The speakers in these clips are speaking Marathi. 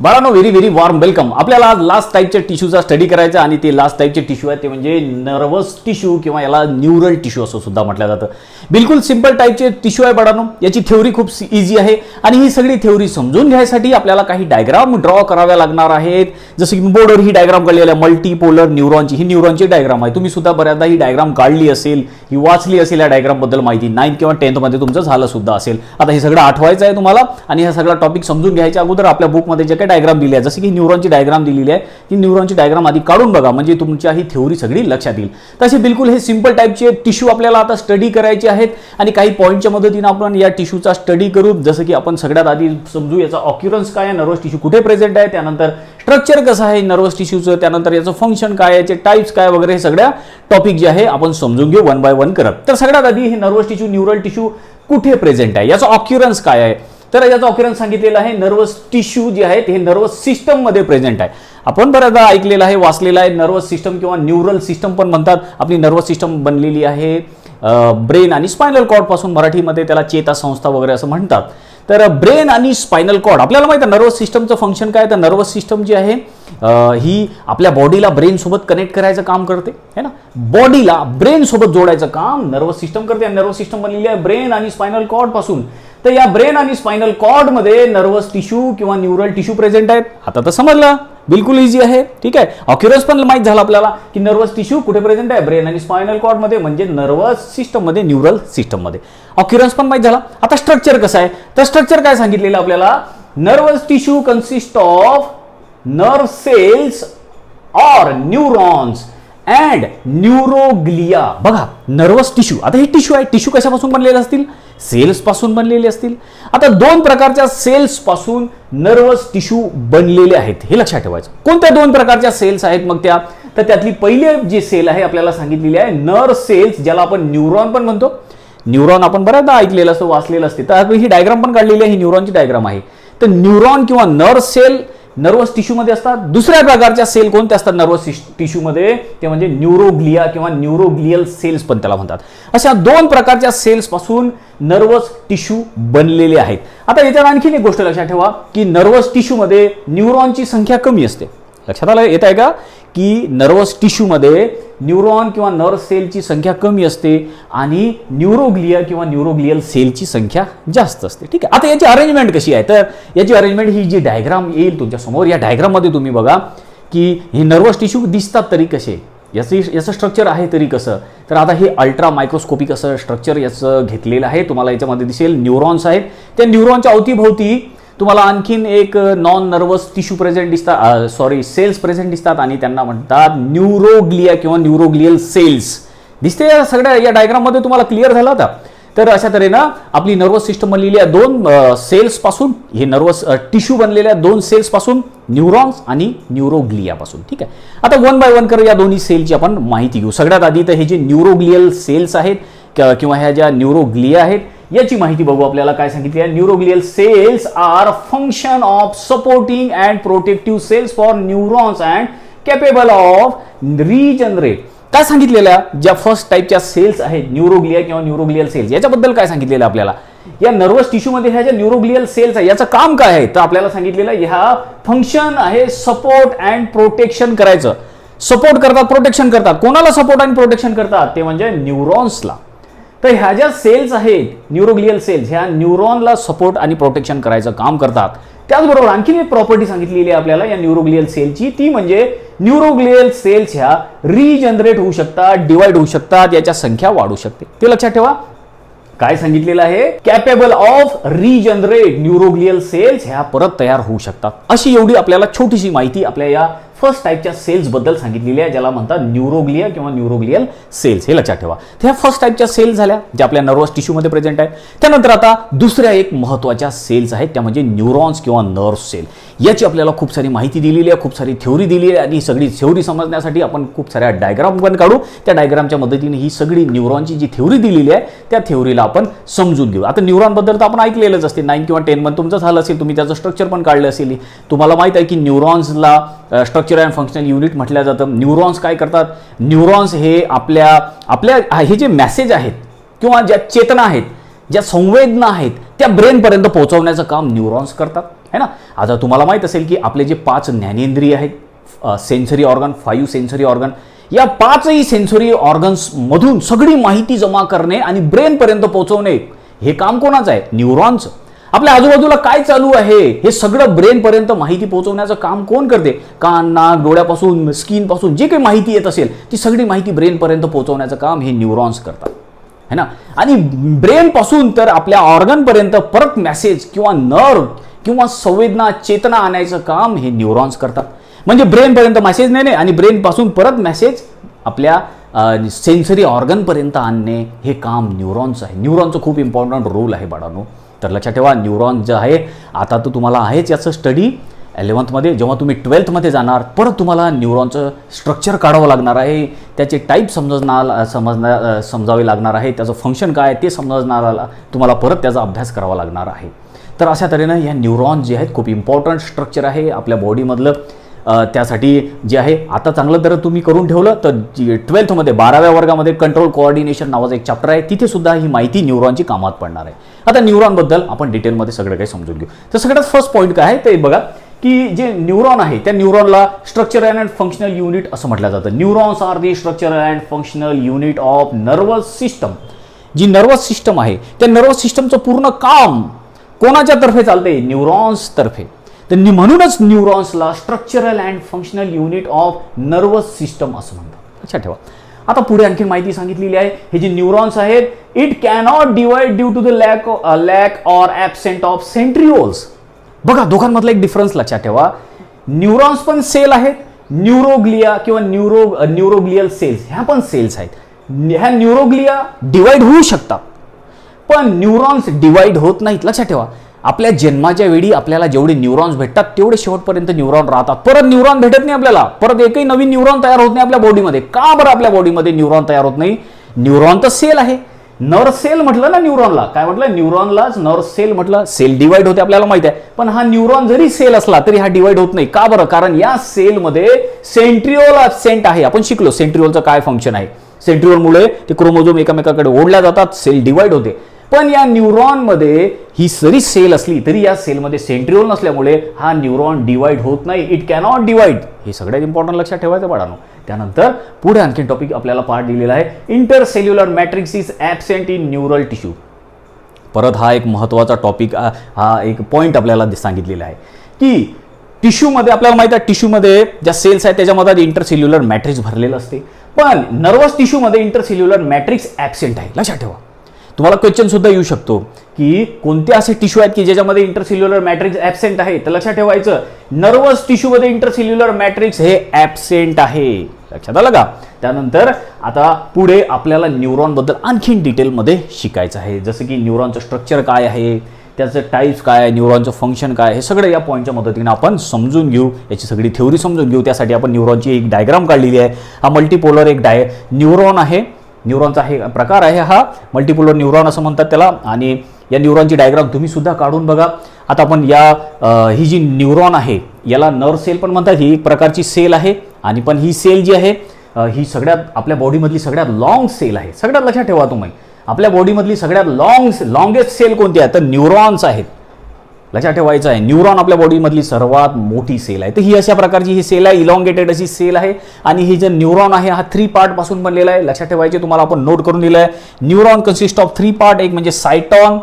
बाळांनो, व्हेरी व्हेरी वॉर्म वेलकम. आपल्याला आज लास्ट टाईपच्या टिश्यूचा स्टडी करायचा आणि ते लास्ट टाईपचे टिश्यू आहे ते म्हणजे नर्वस टिश्यू किंवा याला न्यूरल टिश्यू असं सुद्धा म्हटलं जातं. बिलकुल सिंपल टाईपचे टिश्यू आहे बाळांनो. याची थ्योरी खूप इझी आहे आणि ही सगळी थ्योरी समजून घ्यायसाठी आपल्याला काही डायग्राम ड्रॉ कराव्या लागणार आहेत. जसं की बोर्डवर ही डायग्राम काढलेली आहे मल्टीपोलर न्यूरॉनची. ही न्यूरॉनची डायग्राम आहे. तुम्ही सुद्धा बऱ्याचदा ही डायग्राम काढली असेल, ही वाचली असेल. या डायग्राम बद्दल माहिती 9th किंवा 10th मध्ये तुमचं झालं सुद्धा असेल. आता हे सगळं आठवायचं आहे तुम्हाला आणि हा सगळा टॉपिक समजून घ्यायच्या अगोदर आपल्या बुकमध्ये जे काही डायग्राम दिली आहे, जसं की न्यूरॉनची डायग्राम दिलेली आहे, ती न्यूरॉनची डायग्राम आधी काढून बघा म्हणजे तुमच्या ही थ्योरी सगळी लक्षात येईल. तसे बिलकुल हे सिंपल टाईपचे टिश्यू आपल्याला आता स्टडी करायचे आहेत आणि काही पॉईंटच्या मदतीने आपण या टिश्यूचा स्टडी करू. जसं की आपण सगळ्यात आधी समजू याचा ऑक्युरन्स काय आहे, नर्वस टिश्यू कुठे प्रेझेंट आहे, त्यानंतर स्ट्रक्चर कसं आहे नर्वस टिश्यूचं, त्यानंतर याचं फंक्शन काय, याचे टाइप्स काय वगैरे हे सगळ्या टॉपिक जे आहे आपण समजून घेऊ वन बाय वन करत. तर सगळ्यात आधी हे नर्वस टिश्यू न्यूरल टिश्यू कुठे प्रेझेंट आहे, याचा ऑक्युरन्स काय आहे. तर याचा ऑक्युरन्स सांगितलेला आहे नर्वस टिश्यू जे आहेत हे नर्वस सिस्टम मध्ये प्रेझेंट आहे. आपण बऱ्याचदा ऐकलेलं आहे, वाचलेलं आहे. नर्वस सिस्टम किंवा न्यूरल सिस्टम पण म्हणतात. आपली नर्वस सिस्टम बनलेली आहे ब्रेन आणि स्पायनल कॉर्ड पासून. मराठीमध्ये त्याला चेतासंस्था वगैरे असं म्हणतात. तर ब्रेन आणि स्पायनल कॉर्ड आपल्याला माहिती आहे नर्वस सिस्टमचं फंक्शन काय. तर नर्वस सिस्टम जी आहे ही आपल्या बॉडीला ब्रेन सोबत कनेक्ट करायचं काम करते है ना. बॉडीला ब्रेन सोबत जोडायचं काम नर्वस सिस्टम करते. आणि नर्वस सिस्टम बनलेली आहे ब्रेन आणि स्पायनल कॉर्ड पासून. तर या ब्रेन आणि स्पायनल कॉर्ड मध्ये नर्वस टिश्यू किंवा न्यूरल टिश्यू प्रेझेंट आहेत. आता तर समजलं, बिलकुल इझी आहे. ठीक आहे. ऑक्युरन्स पण माहित झालं आपल्याला की नर्वस टिश्यू कुठे प्रेझेंट आहे, ब्रेन आणि स्पायनल कॉर्ड मध्ये म्हणजे नर्वस सिस्टम मध्ये, न्यूरल सिस्टम मध्ये. ऑक्युरन्स पण माहित झाला. आता स्ट्रक्चर कसं आहे, तर स्ट्रक्चर काय सांगितलेलं आपल्याला, nervous tissue consist of nerve cells और न्यूरॉन्स अँड न्यूरोग्लिया. बघा नर्वस टिश्यू, आता हे टिश्यू आहे. टिश्यू कशापासून बनलेले असतील, सेल्स पासून बनलेले असतील. आता दोन प्रकारच्या सेल्स पासून नर्वस टिश्यू बनलेले आहेत हे लक्षात ठेवायचं. कोणत्या दोन प्रकारच्या सेल्स आहेत मग त्या, तर त्यातली पहिली जी सेल आहे आपल्याला सांगितलेली आहे नर्व सेल्स, ज्याला आपण न्यूरॉन पण म्हणतो. न्यूरॉन आपण बऱ्याचदा ऐकलेलं असतं, वाचलेलं असते. तर ही डायग्राम पण काढलेली आहे, ही न्यूरॉनची डायग्राम आहे. तर न्यूरॉन किंवा नर्व सेल नर्वस टिश्यू मध्ये असतात. दुसऱ्या प्रकारच्या सेल कोणत्या असतात नर्वस टिश्यू मध्ये, ते म्हणजे न्यूरोग्लिया किंवा न्यूरोग्लियल सेल्स पण त्याला म्हणतात. अशा दोन प्रकारच्या सेल्स पासून नर्वस टिश्यू बनलेले आहेत. आता याच्यात आणखीन एक गोष्ट लक्षात ठेवा की नर्वस टिश्यू मध्ये न्यूरॉनची संख्या कमी असते. लक्षात आलं, येत आहे का, की नर्वस टिश्यू मध्ये न्यूरॉन किंवा नर्व सेलची संख्या कमी असते आणि न्यूरोग्लिया किंवा न्यूरोग्लियल सेलची संख्या जास्त असते. ठीक आहे. आता याची अरेंजमेंट कशी आहे, तर याची अरेंजमेंट ही जी डायग्राम येईल तुमच्या समोर, या डायग्राम मध्ये तुम्ही बघा की हे नर्वस टिश्यू दिसतात तरी कसे, याचं स्ट्रक्चर आहे तरी कसं. तर आता हे अल्ट्रा मायक्रोस्कोपिक असं स्ट्रक्चर याचं घेतलेलं आहे. तुम्हाला याच्यामध्ये दिसेल न्यूरॉन्स आहेत. त्या न्यूरॉनच्या अवतीभोवती तुम्हाला आणखीन एक नॉन नर्वस टिश्यू प्रेझेंट दिसतात, सेल्स प्रेझेंट दिसतात आणि त्यांना म्हणतात न्यूरोग्लिया किंवा न्यूरोग्लियल सेल्स. दिसते या सगळ्या या डायग्राम मध्ये, तुम्हाला क्लिअर झाला होता. तर अशा तऱ्हेनं आपली नर्वस सिस्टम बनलेली आहे दोन सेल्स पासून, हे नर्वस टिश्यू बनलेल्या दोन सेल्स पासून, न्यूरॉन्स आणि न्यूरोग्लिया पासून. ठीक आहे. आता वन बाय वन कर या दोन्ही सेलची आपण माहिती घेऊ. सगळ्यात आधी तर हे जे न्यूरोग्लियल सेल्स आहेत किंवा ह्या ज्या न्यूरोग्लिया आहेत याची माहिती बघू. आपल्याला काय सांगितली आहे, neuroglial cells are function of supporting and protective cells for neurons and capable of regenerate. काय सांगितलेलं आहे, ज्या फर्स्ट टाईपच्या सेल्स आहेत न्यूरोग्लिया किंवा न्यूरोग्लियल सेल्स, याच्याबद्दल काय सांगितलेलं आपल्याला, या नर्वस टिश्यू मध्ये ह्या ज्या न्यूरोग्लियल सेल्स आहे याचं काम काय आहे, तर आपल्याला सांगितलेलं ह्या फंक्शन आहे सपोर्ट अँड प्रोटेक्शन करायचं. सपोर्ट करतात, प्रोटेक्शन करतात. कोणाला सपोर्ट आणि प्रोटेक्शन करतात, ते म्हणजे न्यूरॉन्सला. तर ह्या ज्या सेल्स आहेत न्यूरोग्लियल सेल्स, ह्या न्यूरॉनला सपोर्ट आणि प्रोटेक्शन करायचं काम करतात. त्याचबरोबर आणखीन एक प्रॉपर्टी सांगितलेली आहे आपल्याला या न्यूरोग्लियल सेलची, ती म्हणजे न्यूरोग्लियल सेल्स ह्या रिजनरेट होऊ शकतात, डिवाइड होऊ शकतात, याच्या संख्या वाढू शकते. ते लक्षात ठेवा. काय सांगितलेलं आहे, capable of regenerate neuroglial cells ह्या परत तयार होऊ शकतात. अशी एवढी आपल्याला छोटीशी माहिती आपल्या या फर्स्ट टाईपच्या सेल्स बद्दल सांगितलेली आहे, ज्याला म्हणतात न्यूरोग्लिया किंवा न्यूरोग्लियल सेल्स. हे लक्षात ठेवा. त्या फर्स्ट टाईपच्या सेल्स झाल्या ज्या आपल्या नर्वस टिश्यू मध्ये प्रेझेंट आहे. त्यानंतर आता दुसऱ्या एक महत्त्वाच्या सेल्स आहेत, त्या म्हणजे न्यूरॉन्स किंवा नर्व सेल. याची आपल्याला खूप सारी माहिती दिलेली आहे, खूप सारी थ्योरी दिली आहे आणि सगळी थ्योरी समजण्यासाठी आपण खूप साऱ्या डायग्राम पण काढू. त्या डायग्रामच्या मदतीने ही सगळी न्यूरॉनची जी थ्योरी दिलेली आहे त्या थ्योरीला आपण समजून घेऊ. आता न्यूरॉन बद्दल तर आपण ऐकलेलंच असते, 9 किंवा 10 मध्ये तुमचं झालं असेल, तुम्ही त्याचं स्ट्रक्चर पण काढलं असेल. तुम्हाला माहित आहे की न्यूरॉन्सला स्ट्रक्चर अँड फंक्शनल युनिट म्हटलं जातं. न्यूरॉन्स काय करतात, न्यूरॉन्स हे आपल्या हे जे मेसेज आहेत किंवा ज्या चेतना आहेत, ज्या संवेदना आहेत त्या ब्रेन पर्यंत पोहोचवण्याचं काम न्यूरॉन्स करतात. है ना. आता तुम्हाला माहीत असेल की आपले जे 5 ज्ञानेंद्रिय आहेत, सेन्सरी ऑर्गन, 5 सेन्सरी ऑर्गन, या 5ही सेन्सरी ऑर्गन्समधून सगळी माहिती जमा करणे आणि ब्रेनपर्यंत पोहोचवणे हे काम कोणाचं आहे? न्यूरॉनचं. आपल्या आजूबाजूला काय चालू आहे हे सगळं ब्रेनपर्यंत माहिती पोहोचवण्याचं काम कोण करते? कान, नाक, डोळ्यापासून, स्किनपासून जे काही माहिती येत असेल ती सगळी माहिती ब्रेनपर्यंत पोहोचवण्याचं काम हे न्यूरॉन्स करतात, है ना. आणि ब्रेनपासून तर आपल्या ऑर्गनपर्यंत परत मेसेज किंवा नर्व किंवा संवेदना, चेतना आणायचं काम हे न्यूरॉन्स करतात. म्हणजे ब्रेनपर्यंत मेसेज नेणे आणि ब्रेनपासून परत मेसेज आपल्या सेन्सरी ऑर्गनपर्यंत आणणे हे काम न्यूरॉन्स आहे. न्यूरॉनचं खूप इम्पॉर्टंट रोल आहे बाळांनो. तर लक्षात ठेवा, न्यूरॉन जे आहे आता तर तुम्हाला आहेच याचं स्टडी 11th जेव्हा तुम्ही 12th जाणार परत तुम्हाला न्यूरॉनचं स्ट्रक्चर काढावं लागणार आहे, त्याचे टाईप समजावे लागणार आहे, त्याचं फंक्शन काय ते समजणारा तुम्हाला परत त्याचा अभ्यास करावा लागणार आहे. तर अशा तऱ्हेनं या न्यूरॉन जे आहेत खूप इम्पॉर्टंट स्ट्रक्चर आहे आपल्या बॉडीमधलं. त्यासाठी जे आहे आता चांगलं जर तुम्ही करून ठेवलं तर 12th 12व्या वर्गामध्ये कंट्रोल कोऑर्डिनेशन नावाचं एक चॅप्टर आहे, तिथे सुद्धा ही माहिती न्यूरॉनची कामात पडणार आहे. आता न्यूरॉनबद्दल आपण डिटेलमध्ये सगळं काही समजून घेऊ. तर सगळ्यात फर्स्ट पॉईंट काय आहे ते बघा की जे न्यूरॉन आहे त्या न्यूरॉनला स्ट्रक्चरल अँड फंक्शनल युनिट असं म्हटलं जातं. Neurons are the structural and functional unit of nervous system. जी नर्वस सिस्टम आहे त्या नर्वस सिस्टमचं पूर्ण काम कोणाच्या तर्फे चालते? न्यूरॉन्स तर्फे. तर म्हणूनच न्यूरॉन्सला structural and functional unit of nervous system असं म्हणतात. लक्षात ठेवा. आता पुढे आणखी माहिती सांगितलेली आहे. हे जे न्यूरॉन्स आहेत it cannot divide due to the lack or absent of centrioles. बघा दोघांमधला एक डिफरन्स लक्षात ठेवा. न्यूरॉन्स पण सेल आहेत, न्यूरोग्लिया किंवा न्यूरोग्लियल सेल्स ह्या पण सेल्स आहेत. ह्या न्यूरोग्लिया डिवाइड होऊ शकतात पण न्यूरॉन्स डिवाइड होत नाहीत. लक्षात ठेवा. आपल्या जन्माच्या वेळी आपल्याला जेवढे न्यूरॉन्स भेटतात तेवढे शेवटपर्यंत न्यूरॉन राहतात. परत न्यूरॉन भेटत नाही आपल्याला, परत एकही नवीन न्यूरॉन तयार होत नाही आपल्या बॉडीमध्ये. का बरं आपल्या बॉडीमध्ये न्यूरॉन तयार होत नाही? न्यूरॉन तर सेल आहे. नर्व सेल म्हटलं ना न्यूरॉनला, काय म्हटलं? न्यूरॉनलाच नर्व सेल म्हटलं. सेल डिवाइड होते आपल्याला माहिती आहे, पण हा न्यूरॉन जरी सेल असला तरी हा डिवाइड होत नाही. का बरं? कारण या सेलमध्ये सेंट्रिओल ॲब्सेंट आहे. आपण शिकलो सेंट्रिओलचं काय फंक्शन आहे. सेंट्रिओलमुळे ते क्रोमोझोम एकमेकाकडे ओढल्या जातात, सेल डिवाइड होते. पण या न्यूरॉनमध्ये ही जरी सेल असली तरी या सेलमध्ये सेंट्रिओल नसल्यामुळे हा न्यूरॉन डिवाइड होत नाही. It cannot divide. हे सगळ्यात इम्पॉर्टंट लक्षात ठेवायचं बाळांनो. त्यानंतर पुढे आणखी टॉपिक आपल्याला पार्ट दिलेला आहे. Intercellular matrix is absent in neural tissue. परत हा एक महत्त्वाचा टॉपिक, हा एक पॉईंट आपल्याला सांगितलेला आहे की टिश्यूमध्ये आपल्याला माहिती आहे टिश्यूमध्ये ज्या सेल्स आहेत त्याच्यामध्ये इंटरसेल्युलर मॅट्रिक्स भरलेलं असते. पण नर्वस टिश्यूमध्ये इंटरसेल्युलर मॅट्रिक्स ॲब्सेंट आहे. लक्षात ठेवा. तुम्हाला क्वेश्चन सुद्धा येऊ शकतो की कोणते असे टिश्यू आहेत की ज्याच्यामध्ये इंटरसेल्युलर मॅट्रिक्स ॲब्सेंट आहे. तर लक्षात ठेवायचं नर्वस टिश्यूमध्ये इंटरसेल्युलर मॅट्रिक्स हे ॲब्सेंट आहे. लक्षात आलं का? त्यानंतर आता पुढे आपल्याला न्यूरॉनबद्दल आणखीन डिटेलमध्ये शिकायचं आहे. जसं की न्यूरॉनचं स्ट्रक्चर काय आहे, त्याचं टाईप्स काय आहे, न्यूरॉनचं फंक्शन काय, हे सगळं या पॉईंटच्या मदतीने आपण समजून घेऊ. याची सगळी थेओरी समजून घेऊ. त्यासाठी आपण न्यूरॉनची एक डायग्राम काढलेली आहे. हा मल्टीपोलर एक न्यूरॉन आहे. न्यूरॉनचा हे प्रकार आहे, हा मल्टीपोलर न्यूरॉन असं म्हणतात त्याला. आणि या न्यूरॉनची डायग्राम तुम्ही सुद्धा काढून बघा. आता आपण ही जी न्यूरॉन आहे याला नर्व सेल पण म्हणतात. ही एक प्रकारची सेल आहे आणि पण ही सेल जी आहे ही सगळ्यात आपल्या बॉडीमधली सगळ्यात लॉंग सेल आहे. सगळ्यात लक्षात ठेवा तुम्ही, आपल्या बॉडीमधली सगळ्यात लॉंगेस्ट सेल कोणती आहे? तर न्यूरॉन्स आहेत. लक्षात ठेवायचं आहे न्यूरॉन आपल्या बॉडीमधली सर्वात मोठी सेल आहे. तर ही अशा प्रकारची ही सेल आहे, इलॉंगेटेड अशी सेल आहे. आणि ही जे न्यूरॉन आहे हा 3 पार्टपासून बनलेला आहे. लक्षात ठेवायचे, तुम्हाला आपण नोट करून दिलं आहे. Neuron consist of 3 part. एक म्हणजे सायटॉन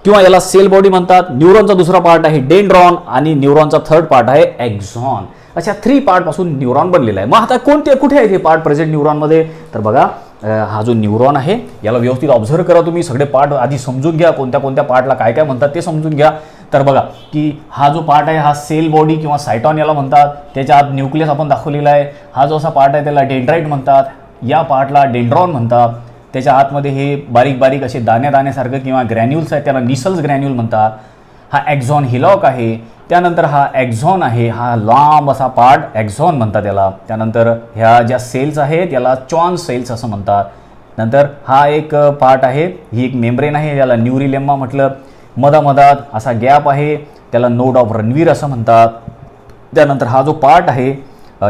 किंवा याला सेल बॉडी म्हणतात. न्यूरॉनचा दुसरा पार्ट आहे डेंड्रॉन आणि न्यूरॉनचा थर्ड पार्ट आहे एक्झॉन. अशा 3 पार्टपासून न्यूरॉन बनलेला आहे. मग आता कुठे आहेत हे पार्ट प्रेझेंट न्यूरॉनमध्ये? तर बघा हा जो न्यूरॉन आहे याला व्यवस्थित ऑब्झर्व करा तुम्ही. सगळे पार्ट आधी समजून घ्या, कोणत्या कोणत्या पार्टला काय काय म्हणतात ते समजून घ्या. तर बघा की हा जो पार्ट आहे हा सेल बॉडी किंवा सायटॉन याला म्हणतात. त्याच्या आत न्यूक्लियस आपण दाखवलेला आहे. हा जो असा पार्ट आहे त्याला डेंड्राइट म्हणतात. या पार्टला डेंड्रॉन म्हणतात. त्याच्या आतमध्ये हे बारीक बारीक असे दाण्यासारखं किंवा ग्रॅन्युल्स आहेत, त्याला निसल्स ग्रॅन्युल म्हणतात. हा एक्झॉन हिलॉक आहे. त्यानंतर हा एक्झॉन आहे, हा लांब असा पार्ट एक्झॉन म्हणतात त्याला. त्यानंतर ह्या ज्या सेल्स आहेत याला चॉन सेल्स असं म्हणतात. नंतर हा एक पार्ट आहे, ही एक मेम्ब्रेन आहे, याला न्यूरिलेम्मा म्हटलं. मधामधात असा गॅप आहे, त्याला नोड ऑफ रणवीर असं म्हणतात. त्यानंतर हा जो पार्ट आहे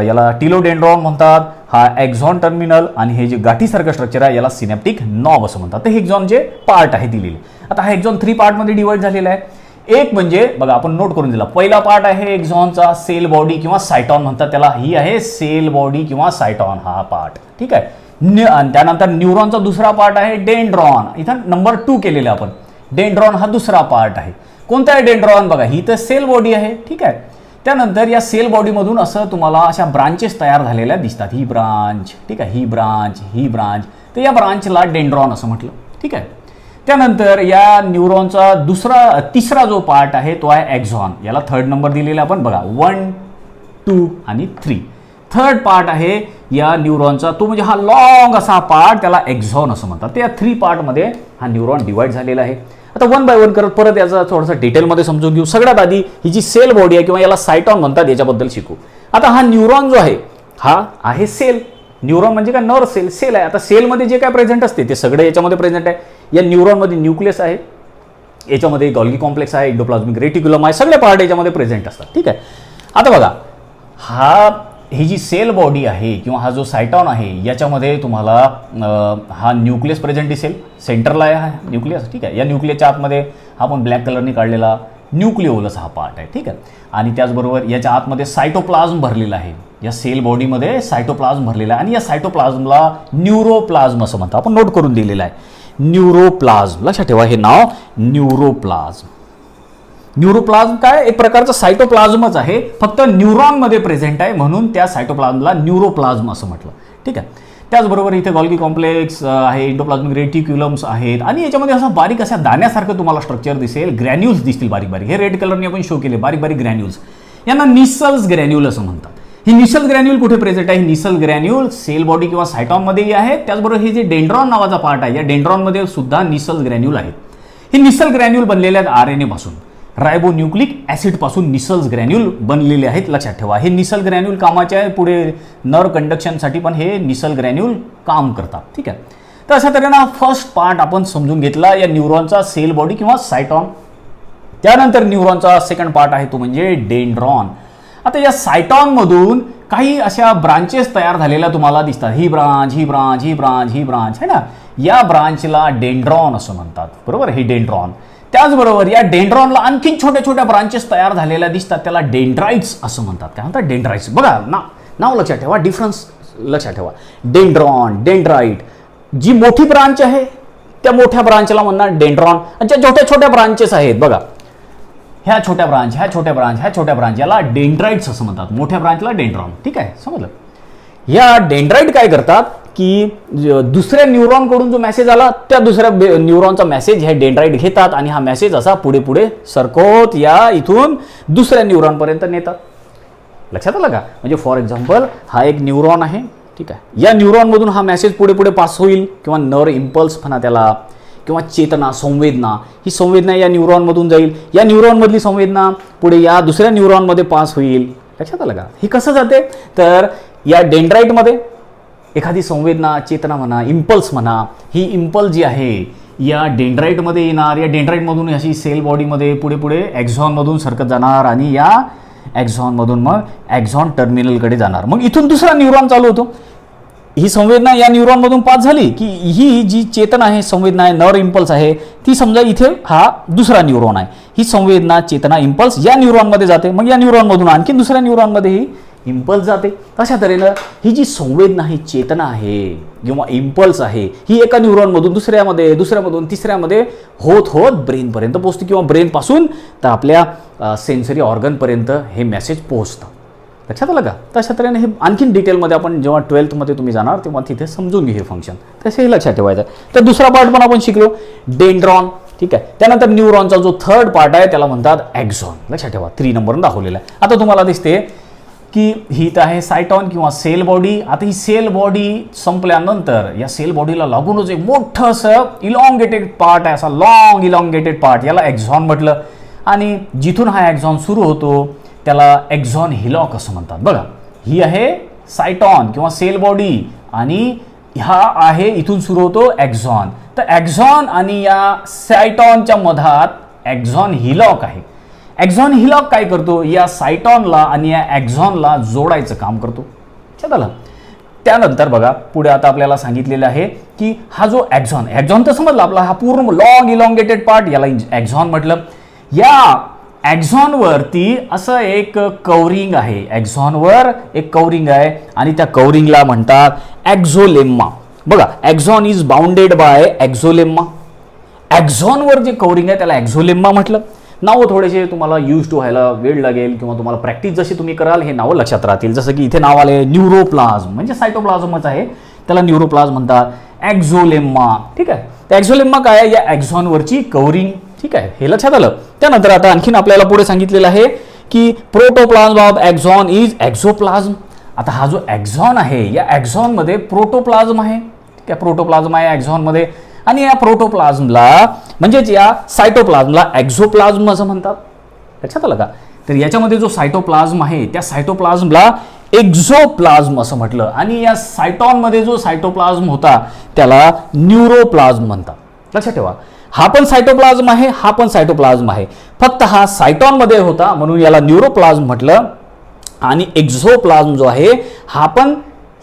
याला टिलोडेंड्रॉन म्हणतात. हा एक्झॉन टर्मिनल आणि हे जे गाठीसारखं स्ट्रक्चर आहे याला सिनॅप्टिक नॉब असं म्हणतात. तर हे एक्झॉनचे पार्ट आहे दिलेले. आता हा एक्झॉन 3 पार्टमध्ये डिवाइड झालेला आहे. एक म्हणजे बघा आपण नोट करून दिला, पहिला पार्ट आहे एक्झॉनचा सेल बॉडी किंवा सायटॉन म्हणतात त्याला, ही आहे सेल बॉडी किंवा सायटॉन हा पार्ट, ठीक आहे. आणि त्यानंतर न्यूरॉनचा दुसरा पार्ट आहे डेंड्रॉन, इथं नंबर 2 केलेला आपण. डेंड्रॉन हा दुसरा पार्ट आहे. कोणता आहे डेंड्रॉन? बघा ही तर सेल बॉडी आहे, ठीक आहे. त्यानंतर या सेल बॉडीमधून असं तुम्हाला अशा ब्रांचेस तयार झालेल्या दिसतात, ही ब्रांच, ठीक आहे, ही ब्रांच, ही ब्रांच, तर या ब्रांचला डेंड्रॉन असं म्हटलं, ठीक आहे. त्यानंतर या न्यूरॉनचा तिसरा जो पार्ट आहे तो आहे एक्झॉन, याला 3rd नंबर दिलेला आपण बघा, 1, 2 आणि 3. 3rd पार्ट आहे या न्यूरॉनचा, तो म्हणजे हा लॉंग असा पार्ट, त्याला एक्झॉन असं म्हणतात. त्या 3 पार्टमध्ये हा न्यूरॉन डिवाइड झालेला आहे. आता 1 बाय 1 करत परत याचा थोडंसं डिटेलमध्ये समजून घेऊ. सगळ्यात आधी ही जी सेल बॉडी आहे किंवा याला सायटॉन म्हणतात याच्याबद्दल शिकू. आता हा न्यूरॉन जो आहे हा आहे सेल. न्यूरॉन म्हणजे काय? नर्व सेल, सेल आहे. आता सेलमध्ये जे काय प्रेझेंट असते ते सगळे याच्यामध्ये प्रेझेंट आहे. या न्यूरॉनमध्ये न्यूक्लियस आहे, याच्यामध्ये गॉल्गी कॉम्प्लेक्स आहे, एंडोप्लाझ्मिक रेटिक्युलम आहे, सगळे पार्ट याच्यामध्ये प्रेझेंट असतात, ठीक आहे. आता बघा ही जी सेल बॉडी आहे किंवा हा जो सायटॉन आहे याच्यामध्ये तुम्हाला हा न्यूक्लियस प्रेझेंट दिसेल, सेंटरला आहे हा न्यूक्लियस, ठीक आहे. या न्यूक्लियसच्या आतमध्ये आपण ब्लॅक कलरने काढलेला न्यूक्लिओलस हा पार्ट आहे, ठीक आहे. आणि त्याचबरोबर याच्या आतमध्ये सायटोप्लाझ्म भरलेला आहे, या सेल बॉडीमध्ये सायटोप्लाझ्म भरलेला आहे आणि या सायटोप्लाझमला न्यूरोप्लाझ्म असं म्हणतात, आपण नोट करून दिलेलं आहे. न्यूरोप्लाझ्म लक्षात ठेवा, हे नाव न्यूरोप्लाझ्म. न्यूरोप्लाझ्म काय? एक प्रकारचं सायटोप्लाझमच आहे, फक्त न्यूरॉनमध्ये प्रेझेंट आहे म्हणून त्या सायटोप्लाझमला न्यूरोप्लाझ्म असं म्हटलं, ठीक आहे. त्याचबरोबर इथे गॉल्गी कॉम्प्लेक्स आहे, एंडोप्लाझमिक रेटिक्युलम्स आहेत आणि याच्यामध्ये असं बारीक अशा दाण्यासारखं तुम्हाला स्ट्रक्चर दिसेल, ग्रॅन्युल्स दिसतील बारीक बारीक, हे रेड कलरने आपण शो केले, बारीक बारीक ग्रॅन्युल्स, यांना निसल्स ग्रॅन्युल असं म्हणतात. ही निसल ग्रॅन्युल कुठे प्रेझेंट आहे? ही निसल ग्रॅन्युल सेल बॉडी किंवा सायटॉनमध्येही आहेत. त्याचबरोबर हे जे डेंड्रॉन नावाचा पार्ट आहे या डेंड्रॉनमध्ये सुद्धा निसल ग्रॅन्युल आहेत. ही निसल ग्रॅन्युल बनलेले आहेत RNA पासून, रायबोन्यूक्लिक ऍसिड पासून निसल्स ग्रॅन्युल बनलेले आहेत, लक्षात ठेवा. हे निसल ग्रॅन्युल कामाचे आहे, पुढे नर्व कंडक्शनसाठी पण हे निसल ग्रॅन्युल काम करतात, ठीक आहे. तर अशा तऱ्हेनं फर्स्ट पार्ट आपण समजून घेतला या न्यूरॉनचा सेल बॉडी किंवा सायटॉन. त्यानंतर न्यूरॉनचा सेकंड पार्ट आहे तो म्हणजे डेंड्रॉन. आता या सायटॉनमधून काही अशा ब्रांचेस तयार झालेल्या तुम्हाला दिसतात, ही ब्रांच, ही ब्रांच, ही ब्रांच, ही ब्रांच आहे ना, या ब्रांचला डेंड्रॉन असं म्हणतात, बरोबर, हे डेंड्रॉन. त्याचबरोबर या डेंड्रॉनला आणखीन छोट्या छोट्या ब्रांचेस तयार झालेल्या दिसतात, त्याला डेंड्राइट्स असं म्हणतात. काय म्हणतात? डेंड्राइट्स. बघा नाव लक्षात ठेवा, डिफरन्स लक्षात ठेवा. डेंड्रॉन, डेंड्राइट, जी मोठी ब्रांच आहे त्या मोठ्या ब्रांचला म्हणणार डेंड्रॉन, आणि ज्या छोट्या छोट्या ब्रांचेस आहेत बघा, ह्या छोट्या ब्रांच, ह्या छोट्या ब्रांच, ह्या छोट्या ब्रांच, याला डेंड्राइट्स असं म्हणतात. मोठ्या ब्रांचला डेंड्रॉन, ठीक आहे, समजलं. या डेंड्राइट काय करतात की दुसऱ्या न्यूरॉनकडून जो मेसेज आला त्या दुसऱ्या न्यूरॉनचा मेसेज हे डेंड्राइट घेतात आणि हा मेसेज असा पुढे पुढे सरकवत या इथून दुसऱ्या न्यूरॉनपर्यंत नेतात. लक्षात आलं का? म्हणजे फॉर एक्झाम्पल हा एक न्यूरॉन आहे, ठीक आहे. या न्यूरॉनमधून हा मेसेज पुढे पुढे पास होईल किंवा नर्व इम्पल्स म्हणा त्याला, किंवा चेतना, संवेदना, ही संवेदना या न्यूरॉनमधून जाईल. या न्यूरॉनमधली संवेदना पुढे या दुसऱ्या न्यूरॉनमध्ये पास होईल. लक्षात आलं का? ही कसं जाते? तर या डेंड्राइटमध्ये एखादी संवेदना, चेतना म्हणा, इम्पल्स म्हणा, ही इम्पल्स जी आहे या डेंड्राइटमध्ये येणार, या डेंड्राइटमधून अशी सेल बॉडीमध्ये पुढे पुढे एक्झॉनमधून सरकत जाणार आणि या एक्झॉनमधून मग एक्झॉन टर्मिनलकडे जाणार. मग इथून दुसरा न्यूरॉन चालू होतो. ही संवेदना या न्यूरॉनमधून पास झाली की ही जी चेतना आहे, संवेदना आहे, नर्व इम्पल्स आहे, ती समजा इथे हा दुसरा न्यूरॉन आहे. ही संवेदना, चेतना, इम्पल्स या न्यूरॉनमध्ये जाते, मग या न्यूरॉनमधून आणखी दुसऱ्या न्यूरॉनमध्ये ही इम्पल्स जाते. अशा तऱ्हेनं ही जी संवेदना आहे, चेतना आहे किंवा इम्पल्स आहे, ही एका न्यूरॉनमधून दुसऱ्यामध्ये, दुसऱ्यामधून तिसऱ्यामध्ये होत होत ब्रेनपर्यंत पोहोचते किंवा ब्रेनपासून तर आपल्या सेन्सरी ऑर्गनपर्यंत हे मेसेज पोहोचतं. लक्षात आलं का? तशा तऱ्हेने हे आणखीन डिटेलमध्ये आपण जेव्हा 12th तुम्ही जाणार तेव्हा तिथे समजून घेऊ हे फंक्शन, तसेही लक्षात ठेवायचं. तर दुसरा पार्ट पण आपण शिकलो, डेंड्रॉन, ठीक आहे. त्यानंतर न्यूरॉनचा जो 3rd पार्ट आहे त्याला म्हणतात एक्झॉन. लक्षात ठेवा, 3 नंबरनं दाखवलेला आहे. आता तुम्हाला दिसते की ही तर आहे सायटॉन किंवा सेल बॉडी. आता ही सेल बॉडी संपल्यानंतर या सेल बॉडीला लागूनच एक मोठं असं इलॉंगेटेड पार्ट आहे, असा लॉंग इलॉंगेटेड पार्ट, याला एक्झॉन म्हटलं. आणि जिथून हा एक्झॉन सुरू होतो त्याला एक्झॉन हिलॉक असं म्हणतात. बघा, ही आहे सायटॉन किंवा सेल बॉडी आणि हा आहे इथून सुरू होतो एक्झॉन. तर एक्झॉन आणि या सायटॉनच्या मधात एक्झॉन हिलॉक आहे. एक्झॉन हिलॉक काय करतो? या सायटॉनला आणि या एक्झॉनला जोडायचं काम करतो. चला, त्यानंतर बघा पुढे आता आपल्याला सांगितलेलं आहे की हा जो एक्झॉन तर समजला आपला, हा पूर्ण लॉंग इलॉंगेटेड पार्ट, याला एक्झॉन म्हटलं. या ॲक्झॉनवरती असं एक कवरिंग आहे, ॲक्झॉनवर एक कवरिंग आहे आणि त्या कवरिंगला म्हणतात ॲक्झोलेम्मा. बघा, ॲक्झॉन इज बाउंडेड बाय ॲक्झोलेम्मा. ॲक्झॉनवर जे कवरिंग आहे त्याला ॲक्झोलेम्मा म्हटलं. नावं थोडेसे तुम्हाला यूज टू व्हायला वेळ लागेल किंवा तुम्हाला प्रॅक्टिस जशी तुम्ही कराल हे नावं लक्षात राहतील. जसं की इथे नाव आले न्यूरोप्लाझ्म, म्हणजे सायटोप्लाझमच आहे, त्याला न्यूरोप्लाझ्म म्हणतात. ॲक्झोलेम्मा, ठीक आहे. त्या ॲक्झोलेम्मा काय आहे? या ॲक्झॉनवरची कवरिंग, ठीक आहे, हे लक्षात आलं. त्यानंतर आता आणखीन आपल्याला पुढे सांगितलेलं आहे की प्रोटोप्लाझ्म ऑफ ॲक्झॉन इज ॲक्झोप्लाझ्म. आता हा जो ॲक्झॉन आहे या ॲक्झॉनमध्ये प्रोटोप्लाझ्म आहे, ठीक आहे, प्रोटोप्लाझ्म आहे ॲक्झॉनमध्ये. आणि या प्रोटोप्लाझमला म्हणजेच या सायटोप्लाझमला ॲक्झोप्लाझम असं म्हणतात. लक्षात आलं का? तर याच्यामध्ये जो सायटोप्लाझम आहे त्या सायटोप्लाझमला एक्झोप्लाझम असं म्हटलं. आणि या सायटॉनमध्ये जो सायटोप्लाझम होता त्याला न्यूरोप्लाझम म्हणतात. लक्षात ठेवा, हा पण सायटोप्लाझम आहे, हा पण सायटोप्लाझम आहे, फक्त हा सायटॉनमध्ये होता म्हणून याला न्यूरोप्लाझम म्हटलं. आणि एक्झोप्लाझम जो आहे हा पण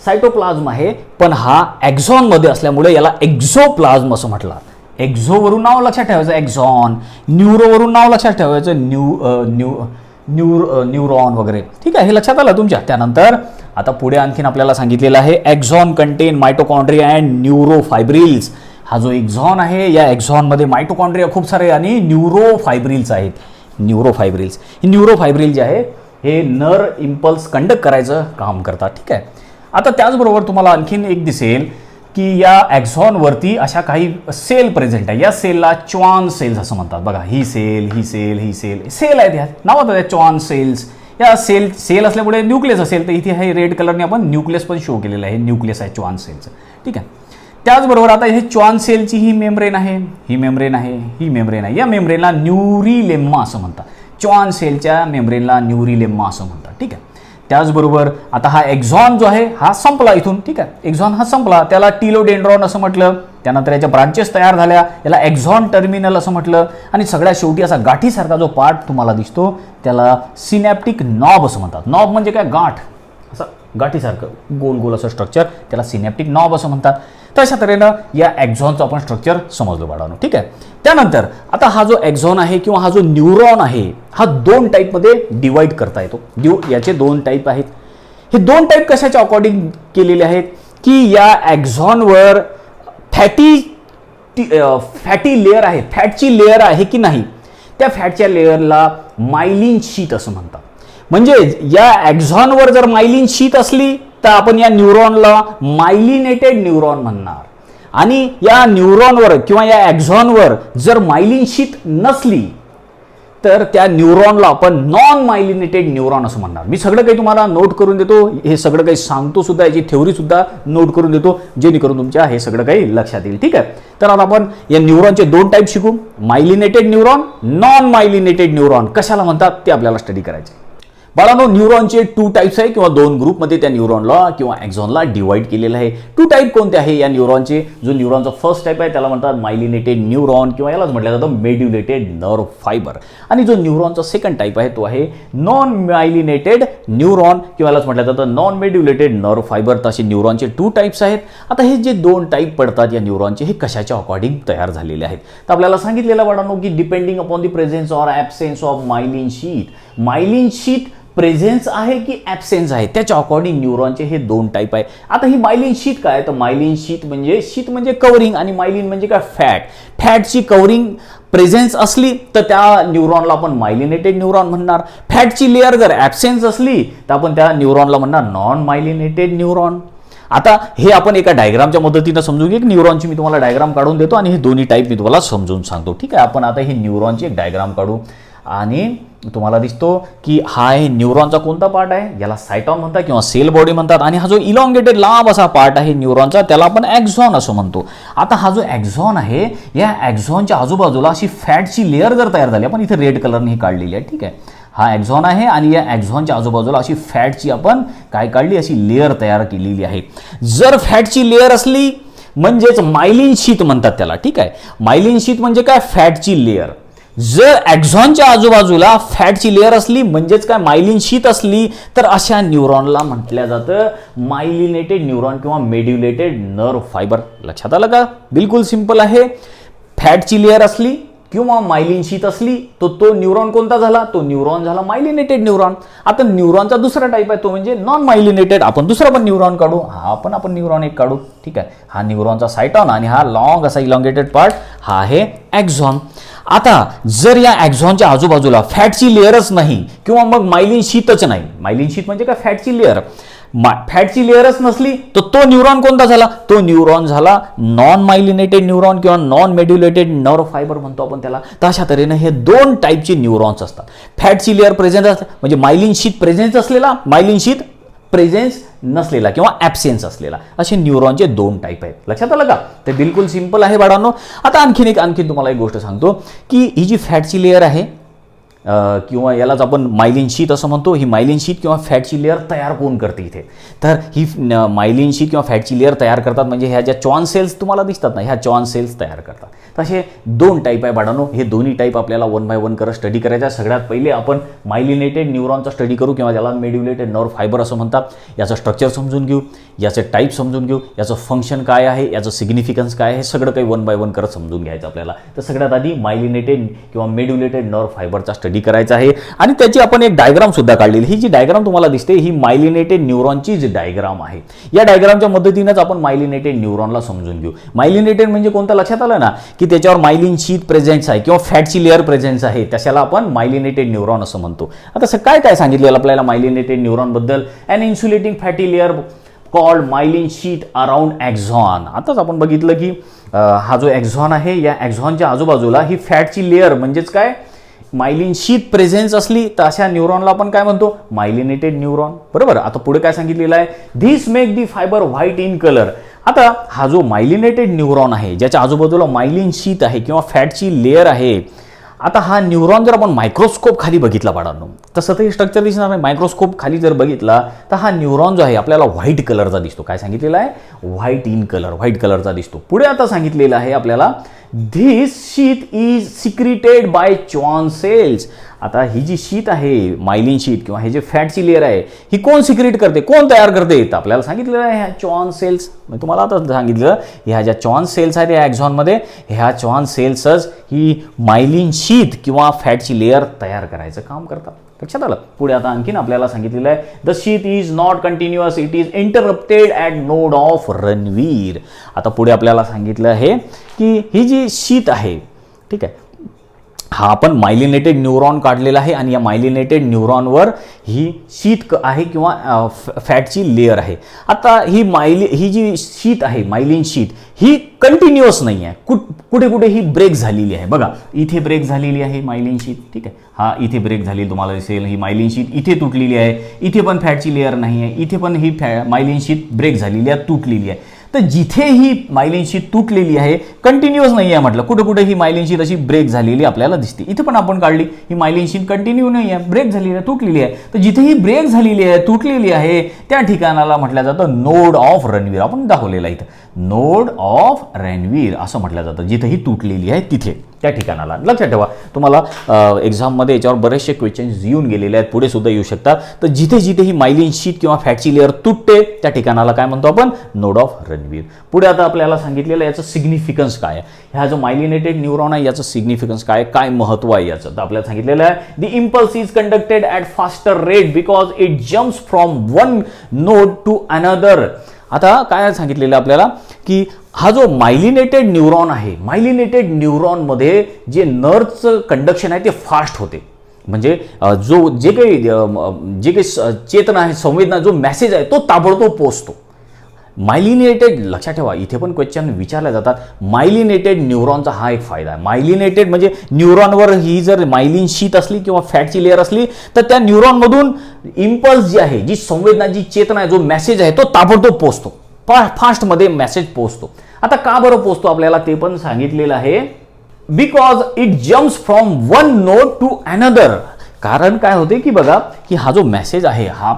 सायटोप्लाझम आहे, पण हा ॲक्झॉनमध्ये असल्यामुळे याला एक्झोप्लाझम असं म्हटलं. एक्झोवरून नाव लक्षात ठेवायचं एक्झॉन, न्यूरोवरून नाव लक्षात ठेवायचं न्यूरॉन वगैरे, ठीक आहे, हे लक्षात आलं तुमच्या. त्यानंतर आता पुढे आणखीन आपल्याला सांगितलेलं आहे ॲक्झॉन कंटेन मायटोकॉन्ड्रिया अँड न्यूरोफायब्रिल्स. हा जो एक्झॉन आहे या एक्झॉनमध्ये मायटोकॉन्ड्रिया खूप सारे आणि न्यूरोफायब्रिल्स आहेत. न्यूरोफायब्रिल्स, ही न्यूरोफायब्रिल जे आहे हे नर इम्पल्स कंडक्ट करायचं काम करतात, ठीक आहे. आता त्याचबरोबर तुम्हाला आणखीन एक दिसेल की या ॲक्झॉनवरती अशा काही सेल प्रेझेंट आहे. या सेलला च्वान सेल्स असं म्हणतात. बघा, ही सेल, ही सेल, ही सेल, सेल आहेत, ह्या नावात आहे च्वान सेल्स. या सेल असल्यामुळे न्यूक्लियस असेल तर इथे हे रेड कलरने आपण न्यूक्लियस पण शो केलेलं आहे, न्यूक्लियस आहे च्वान सेलचं, ठीक आहे. त्याचबरोबर आता हे च्वान सेलची ही मेम्ब्रेन आहे, ही मेम्ब्रेन आहे, ही मेम्ब्रेन आहे. या मेम्ब्रेनला न्यूरिलेम्मा असं म्हणतात. च्वान सेलच्या मेम्ब्रेनला न्यूरिलेम्मा असं म्हणतात, ठीक आहे. त्याचबरोबर आता हा एक्झॉन जो आहे हा संपला इथून, ठीक आहे, एक्झॉन हा संपला, त्याला टिलोडेंड्रॉन असं म्हटलं. त्यानंतर याच्या ब्रांचेस तयार झाल्या, याला एक्झॉन टर्मिनल असं म्हटलं. आणि सगळ्यात शेवटी असा गाठीसारखा जो पार्ट तुम्हाला दिसतो त्याला सिनॅप्टिक नॉब असं म्हणतात. नॉब म्हणजे काय? गाठ, असं गाठीसारखं गोल गोल असं स्ट्रक्चर, त्याला सिनॅप्टिक नॉब असं म्हणतात. तर अशा तऱ्हेनं या ॲक्झॉनचं आपण स्ट्रक्चर समजलो बाळांनो, ठीक आहे. त्यानंतर आता हा जो ॲक्झॉन आहे किंवा हा जो न्यूरॉन आहे हा दोन टाईपमध्ये डिवाईड करता येतो. याचे दोन टाईप आहेत. हे दोन टाईप कशाच्या अकॉर्डिंग केलेले आहेत की या ॲक्झॉनवर फॅटी लेअर आहे, फॅटची लेअर आहे की नाही, त्या फॅटच्या लेअरला मायलिन शीट असं म्हणतात. म्हणजे या ॲक्झॉनवर जर मायलिन शीट असली तर आपण या न्यूरॉनला मायलिनेटेड न्यूरॉन म्हणणार. आणि या न्यूरॉनवर किंवा या ॲक्झॉनवर जर मायलिन शीट नसली तर त्या न्यूरॉनला आपण नॉन मायलिनेटेड न्यूरॉन असं म्हणणार. मी सगळं काही तुम्हाला नोट करून देतो, हे सगळं काही सांगतो सुद्धा, याची थेओरी सुद्धा नोट करून देतो जेणेकरून तुमच्या हे सगळं काही लक्षात येईल, ठीक आहे. तर आता आपण या न्यूरॉनचे दोन टाईप शिकू, myelinated neuron, non myelinated neuron कशाला म्हणतात ते आपल्याला स्टडी करायचे. बाळांनो, न्यूरॉनचे टू टाईप्स आहे किंवा दोन ग्रुपमध्ये त्या न्यूरॉनला किंवा ॲक्झॉनला डिवाइड केलेलं आहे. टू टाईप कोणते आहे या न्यूरॉनचे? जो न्यूरॉनचा फर्स्ट टाईप आहे त्याला म्हणतात मायलिनेटेड न्यूरॉन किंवा यालाच म्हटलं जातं मेड्युलेटेड नर्व फायबर. आणि जो न्यूरॉनचा सेकंड टाईप आहे तो आहे नॉन मायलिनेटेड न्यूरॉन किंवा यालाच म्हटलं जातं नॉन मेड्युलेटेड नर्व फायबर. तसे न्यूरॉनचे टू टाईप्स आहेत. आता हे जे दोन टाईप पडतात या न्यूरॉनचे हे कशाच्या अकॉर्डिंग तयार झालेले आहेत? तर आपल्याला सांगितलेलं बाळांनो की depending upon the presence or absence of myelin sheet, myelin sheet presence आहे की ॲब्सेन्स आहे त्याच्या अकॉर्डिंग न्यूरॉनचे हे दोन टाईप आहे. आता ही मायलिन शीट काय? तर मायलिन शीट म्हणजे कवरिंग आणि मायलिन म्हणजे काय? फॅट. फॅटची कवरिंग प्रेझेन्स असली तर त्या न्यूरॉनला आपण मायलिनेटेड न्यूरॉन म्हणणार. फॅटची लेअर जर ॲब्सेन्स असली तर आपण त्या न्यूरॉनला म्हणणार नॉन मायलिनेटेड न्यूरॉन. आता हे आपण एका डायग्रामच्या मदतीनं समजू की न्यूरॉनची मी तुम्हाला डायग्राम काढून देतो आणि हे दोन्ही टाईप मी तुम्हाला समजून सांगतो, ठीक आहे. आपण आता ही न्यूरॉनची एक डायग्राम काढू आणि तुम्हाला दिसतो की हा आहे न्यूरॉनचा कोणता पार्ट आहे, याला सायटॉन म्हणतात किंवा सेल बॉडी म्हणतात. आणि हा जो इलॉंगेटेड लांब असा पार्ट आहे न्यूरॉनचा त्याला आपण ॲक्झॉन असं म्हणतो. आता हा जो ॲक्झॉन आहे या ॲक्झॉनच्या आजूबाजूला अशी फॅटची लेअर जर तयार झाली, आपण इथे रेड कलरने ही काढलेली आहे, ठीक आहे. हा ॲक्झॉन आहे आणि या ॲक्झॉनच्या आजूबाजूला अशी फॅटची आपण काय काढली, अशी लेअर तयार केलेली आहे. जर फॅटची लेअर असली म्हणजेच मायलिन शीट म्हणतात त्याला, ठीक आहे. मायलिन शीट म्हणजे काय? फॅटची लेअर. जर ॲक्झॉनच्या आजूबाजूला फॅटची लेअर असली म्हणजेच काय? मायलिन शीट असली तर अशा न्यूरॉनला म्हटलं जातं मायलिनेटेड न्यूरॉन किंवा मेड्युलेटेड नर्व फायबर. लक्षात आलं का? बिलकुल सिंपल आहे. फॅटची लेअर असली किंवा मायलिन शीत असली तो तो न्यूरॉन कोणता झाला, तो न्यूरॉन झाला मायलिनेटेड न्यूरॉन. आता न्यूरॉनचा दुसरा टाईप आहे तो म्हणजे नॉन मायलिनेटेड. आपण दुसरा पण न्यूरॉन काढू, हा पण आपण न्यूरॉन एक काढू. ठीक आहे, हा न्यूरॉनचा सायटॉन आणि हा लॉंग असा इलॉंगेटेड पार्ट हा आहे ॲक्झॉन. आता जर या ॲक्झॉनच्या आजूबाजूला फॅटची लेअरच नाही किंवा मग मायलिन शीतच नाही, मायलिन शीत म्हणजे काय, फॅटची लेअर, फॅटची लेअरच नसली तर तो न्यूरॉन कोणता झाला, तो न्यूरॉन झाला नॉन मायलिनेटेड न्यूरॉन किंवा नॉन मेड्युलेटेड नर्व फायबर म्हणतो आपण त्याला. तर अशा तऱ्हेने हे दोन टाईपचे न्यूरॉन्स असतात. फॅटची लेअर प्रेझेंट असते म्हणजे मायलिन शीत प्रेझेन्स असलेला, मायलिन शीत प्रेझेन्स नसलेला किंवा ॲब्सेन्स असलेला, असे न्यूरॉनचे दोन टाईप आहेत. लक्षात आलं का? ते बिलकुल सिंपल आहे बाळांनो. आता आणखीन तुम्हाला एक गोष्ट सांगतो की ही जी फॅटची लेअर आहे किंवा यालाच आपण मायलिन शीत असं म्हणतो, ही मायलिन शीत किंवा फॅटची लेअर तयार कोण करते इथे, तर ही मायलिन शीत किंवा फॅटची लेअर तयार करतात म्हणजे ह्या ज्या चॉन सेल्स तुम्हाला दिसतात ना, ह्या चॉन सेल्स तयार करतात. तसे दोन टाईप आहे बाळांनो. हे दोन्ही टाईप आपल्याला 1 बाय 1 करत स्टडी करायचा. सगळ्यात पहिले आपण मायलिनेटेड न्यूरॉनचा स्टडी करू किंवा ज्याला मेड्युलेटेड नर्व फायबर असं म्हणतात. याचं स्ट्रक्चर समजून घेऊ, याचे टाईप समजून घेऊ, याचं फंक्शन काय आहे, याचं सिग्निफिकन्स काय आहे, हे सगळं काही 1 बाय 1 करत समजून घ्यायचं आपल्याला. तर सगळ्यात आधी मायलिनेटेड किंवा मेड्युलेटेड नर्व फायबरचा स्टडी करायचा आहे आणि त्याची आपण एक डायग्राम सुद्धा काढलेली. ही जी डायग्राम तुम्हाला दिसते ही मायलिनेटेड न्यूरॉनची जी डायग्राम आहे. या डायग्रामच्या मदतीनेच आपण मायलिनेटेड न्यूरॉनला समजून घेऊ. मायलिनेटेड म्हणजे कोणतं लक्षात आलं ना, की त्याच्यावर मायलिन शीत प्रेझेन्स आहे किंवा फॅटची लेअर प्रेझेन्स आहे, त्याला आपण मायलिनेटेड न्यूरॉन असं म्हणतो. आता काय काय सांगितलेलं आपल्याला मायलिनेटेड न्यूरॉन बद्दल, an insulating fatty layer called myelin sheath around axon. आताच आपण बघितलं की हा जो ॲक्झॉन आहे या ॲक्झॉनच्या आजूबाजूला ही फॅटची लेअर म्हणजेच काय, मायलिन शीत प्रेझेन्स असली तर अशा न्यूरॉनला आपण काय म्हणतो, मायलिनेटेड न्यूरॉन. बरोबर. आता पुढे काय सांगितलेलं आहे, this make the fibre white in colour. आता हा जो मायलिनेटेड न्यूरॉन आहे ज्याच्या आजूबाजूला मायलिन शीत आहे किंवा फॅटची लेअर आहे, आता हा न्यूरॉन जर आपण मायक्रोस्कोप खाली बघितला बाळांनो, तसं तर हे स्ट्रक्चर दिसणार नाही. मायक्रोस्कोप खाली जर बघितला तर हा न्यूरॉन जो आहे आपल्याला व्हाईट कलरचा दिसतो. काय सांगितलेलं आहे, व्हाईट इन कलर, व्हाईट कलरचा दिसतो. पुढे आता सांगितलेलं आहे आपल्याला this sheet is secreted by Schwann cells. आता ही जी शीट आहे मायलिन शीट किंवा हे जे फॅटची लेअर आहे ही कोण सिक्रिट करते, कोण तयार करते, तर आपल्याला सांगितलेलं आहे ह्या चॉन सेल्स. तुम्हाला आता सांगितलं ह्या ज्या चॉन सेल्स आहेत या ॲक्झॉनमध्ये, ह्या चॉन सेल्सच ही मायलिन शीट किंवा फॅटची लेअर तयार करायचं काम करतात. लक्षात आलं. पुढे आता आणखीन आपल्याला सांगितलेलं आहे the sheet is not continuous, it is interrupted at node of Ranveer. आता पुढे आपल्याला सांगितलं आहे की ही जी शीट आहे, ठीक आहे, हा आपण मायलिनेटेड न्यूरॉन काढलेला आहे आणि या मायलिनेटेड न्यूरॉनवर ही शीट आहे किंवा फॅटची लेअर आहे. आता ही जी शीट आहे मायलिन शीट ही कंटिन्युअस नाही आहे, कुठे कुठे ही ब्रेक झालेली आहे. बघा इथे ब्रेक झालेली आहे मायलिन शीट, ठीक आहे, हा इथे ब्रेक झालेली तुम्हाला दिसेल. ही मायलिन शीट इथे तुटलेली आहे, इथे पण फॅटची लेअर नाही आहे, इथे पण ही मायलिन शीट ब्रेक झालेली आहे, तुटलेली आहे. तर जिथे ही मायलिन शीट तुटलेली आहे, कंटिन्युअस नाही आहे म्हटलं, कुठे कुठे ही मायलिन शीट अशी ब्रेक झालेली आपल्याला दिसते. इथे पण आपण काढली, ही मायलिन शीट कंटिन्यू नाही आहे, ब्रेक झालेली आहे, तुटलेली आहे. तर जिथे ही ब्रेक झालेली आहे, तुटलेली आहे, त्या ठिकाणाला म्हटलं जातं नोड ऑफ रणवीर. आपण दाखवलेला इथं नोड ऑफ रणवीर असं म्हटलं जातं, जिथे ही तुटलेली आहे तिथे, त्या ठिकाणाला. लक्षात ठेवा, तुम्हाला एक्झाममध्ये याच्यावर बरेचसे क्वेश्चन्स येऊन गेलेले आहेत, पुढे सुद्धा येऊ शकतात. तर जिथे जिथे ही मायलिन शीट किंवा फॅटची लेअर तुटते त्या ठिकाणाला काय म्हणतो आपण, नोड ऑफ रणवीर. पुढे आता आपल्याला सांगितलेलं याचं सिग्निफिकन्स काय आहे, ह्या जो मायलिनेटेड न्यूरॉन आहे याचं सिग्निफिकन्स काय महत्व आहे याचं. तर आपल्याला सांगितलेलं आहे the impulse is conducted at faster rate because it jumps from one node to another. आता काय सांगितलेलं आपल्याला की हा जो मायलिनेटेड न्यूरॉन आहे, मायलिनेटेड न्यूरॉनमध्ये जे नर्व्हचं कंडक्शन आहे ते फास्ट होते. म्हणजे जे काही चेतना आहे, संवेदना, जो मेसेज आहे तो ताबडतोब पोहोचतो. मायलिनेटेड, लक्षात ठेवा इथे पण क्वेश्चन विचारले जातात, मायलिनेटेड न्यूरॉनचा हा एक फायदा आहे. मायलिनेटेड म्हणजे न्यूरॉनवर ही जर मायलिन शीट असली किंवा फॅटची लेअर असली तर त्या न्यूरॉनमधून इम्पल्स जी आहे, जी संवेदना, जी चेतना आहे, जो मेसेज आहे तो ताबडतोब पोहोचतो, फास्टमध्ये मेसेज पोहोचतो. आता का बरं पोहोचतो आपल्याला ते पण सांगितलेलं आहे, because it jumps from one node to another. कारण काय होते की बघा की हा जो मेसेज आहे हा